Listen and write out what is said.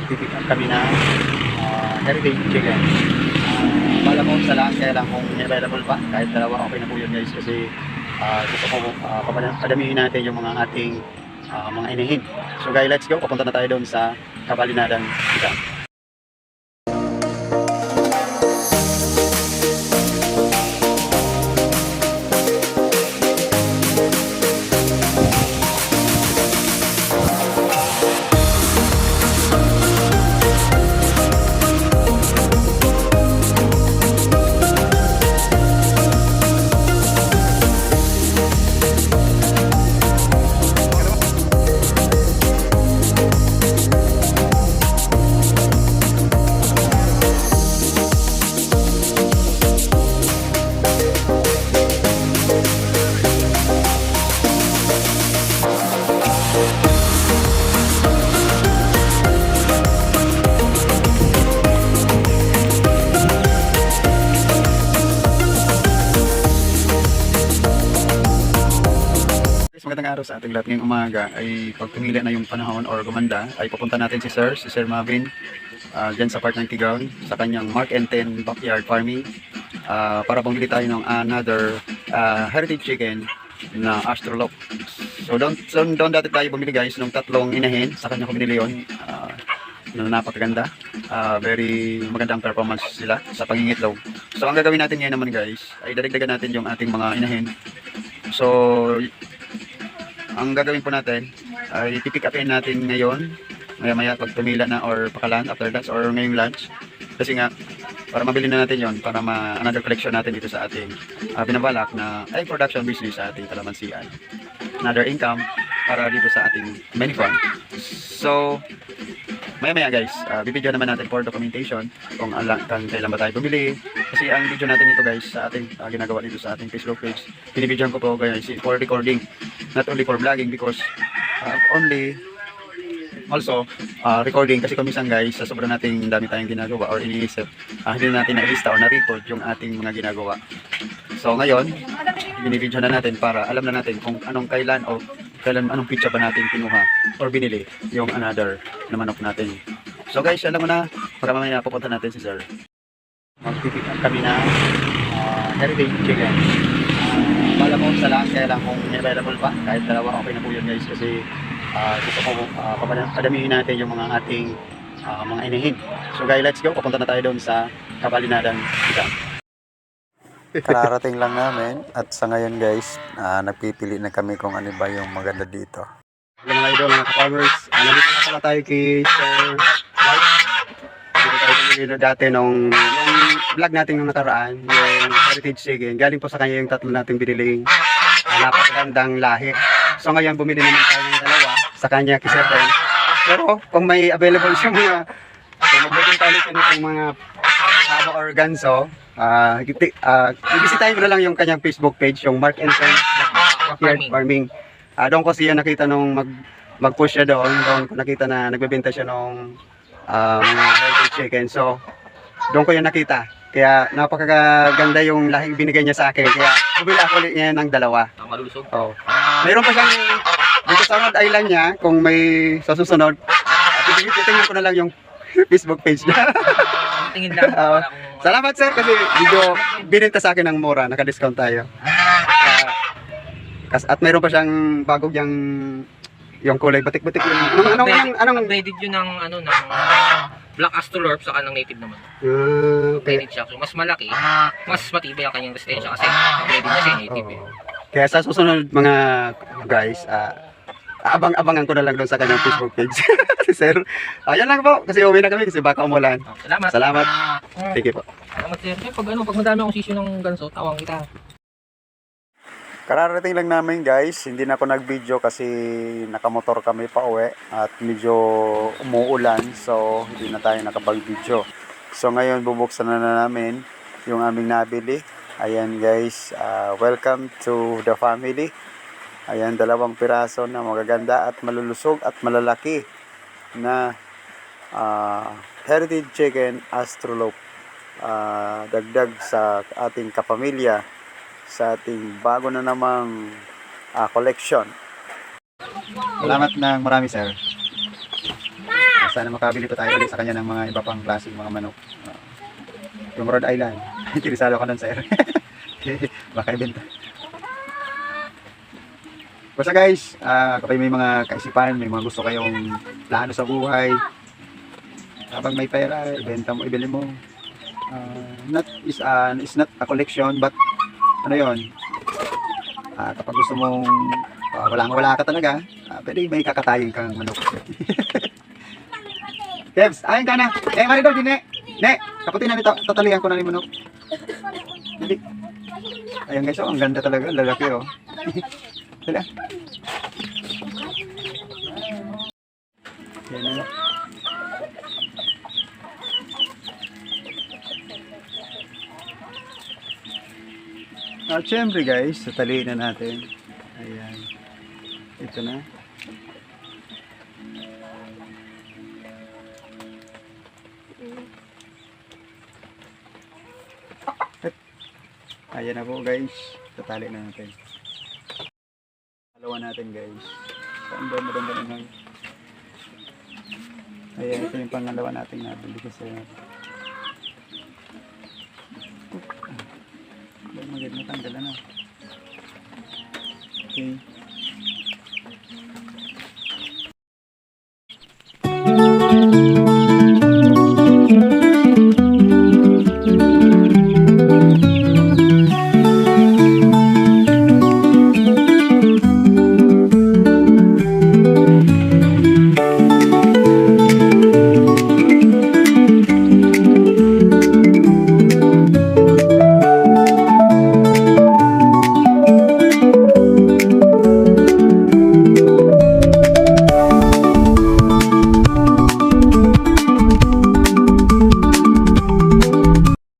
magpipick up kami na heritage chicken. Bala ko sa lang, kaya lang kung available pa, kahit dalawa okay na po yun guys, kasi gusto ko padamihin natin yung mga ating mga inihin. So guys, let's go, papunta na tayo doon sa Kabalinadan Dam. Magandang araw sa ating lahat ngayong umaga. Ay pag tumili na yung panahon or gumanda, ay pupunta natin si Sir Marvin dyan sa part ng Tigaon, sa kanyang Mark and 10 backyard farming, para bumili tayo ng another heritage chicken na Astrolop. So doon dati tayo bumili guys ng tatlong inahin, sa kanya ko binili yun, na napakaganda, very magandang performance sila sa pangingitlaw. So ang gagawin natin ngayon naman guys, ay dadagdagan natin yung ating mga inahin. So ang gagawin po natin ay pipick upin natin ngayon, maya pag tumila na or pakalan after lunch or ngayong lunch, kasi nga para mabili na natin yon, para another collection natin dito sa ating binabalak na egg production business sa ating kalamansian, another income para dito sa ating mini farm. So maya guys, bibidyo naman natin for documentation kung kailan ba tayo bumili, kasi ang video natin ito guys sa ating ginagawa dito sa ating Facebook page, binibidyoan ko po guys for recording, not only for vlogging, because also recording, kasi kumisan guys sa sobrang nating dami tayong ginagawa or iniisip, hindi natin na-lista or na-record yung ating mga ginagawa. So ngayon binibidyo na natin para alam na natin kung anong kailan o anong pizza ba natin kinuha or binili yung another na manok natin. So guys, alam mo na, para mamaya pupunta natin si Sir. Magpipick up kami na heritage chicken. Bala ko sa lang, kaya lang kung available pa, kahit dalawa okay na po yun guys, kasi gusto ko padamihin natin yung mga ating mga inihin. So guys, let's go, papunta na tayo doon sa Kabalinadan Dam. Kararating lang namin at sa ngayon guys, nagpipili na kami kung ano ba yung maganda dito. Hello mga idol, mga ka-farmers, nandito na pala tayo kay Sir Mark. Nandito tayo kumili dati yung vlog natin nung nakaraan, yung heritage chicken. Galing po sa kanya yung tatlo natin biniling napakagandang lahi. So ngayon bumili naman tayo ng dalawa sa kanya kay Sir Ben. Pero kung may available siya mga, kung magbibenta ulit siya nitong mga haba or ganso, ibisitahin ko na lang yung kanyang Facebook page, yung Mark and 10 backyard farming. Doon ko siya nakita nung mag-push siya doon ko nakita na nagbebenta siya nung mga heritage chicken. So doon ko yung nakita, kaya napakaganda yung lahing binigay niya sa akin, kaya bumili ako ulit niya ng dalawa. Malulusog. Oh. Mayroon pa siyang dito sa Rhode Island niya, kung may sa susunod, titingnan ko na lang yung Facebook page niya. Tingin lang. Salamat sir, kasi video binenta sa akin ng mura, naka-discount tayo. At mayroon pa siyang bagong yung kulay batik-batik yung anong upgraded yun ng Black Astrolorp sa kanang native naman. okay. Upgraded siya. So mas malaki, mas matibay ang kanyang resistensya kasi upgraded na siya native. Kaya sa susunod mga guys, abang-abangan ko na lang doon sa kanyang Facebook page. Sir, ayan lang po, kasi uwi na kami kasi baka umulan. Salamat. Salamat. Sige po. Salamat sir. Pag madami akong sisyo ng ganso, tawang kita. Kararating lang namin guys, hindi na ako nag-video kasi nakamotor kami pa uwi at medyo umuulan, so hindi na tayo nakapag-video. So ngayon bubuksan na namin yung aming nabili. Ayan guys, welcome to the family. Ayan, 2 piraso na magaganda at malulusog at malalaki na heritage chicken Astrolop, dagdag sa ating kapamilya, sa ating bago na namang collection. Salamat ng marami sir. sana makabili pa tayo ulit sa kanya ng mga iba pang klaseng mga manok. Yung Rhode Island. Kirisalo ka nun, sir. Baka ibenta. Basta guys, kapag may mga kaisipan, may mga gusto kayong plano sa buhay, kapag may pera, ibenta mo, ibili mo. It's not a collection, but ano yon? Kapag gusto mong wala ka talaga, pwede may kakatayin kang manok. Kebs, ayun ka na. Marido, di ne. Ne, kaputin na nito. Tatalihan ko na ni manok. Hindi. Ayun guys, ang ganda talaga. Lalaki, oh. Dala. Yan na. Siyempre guys, tataliin na natin. Ayan. Ito na. Ayan na po guys. Tatali na natin. Dalawa natin guys. Saan ba maganda naman? Ayan, ito yung pangalawa natin nabili kasi. Maganda tanggal na. Okay.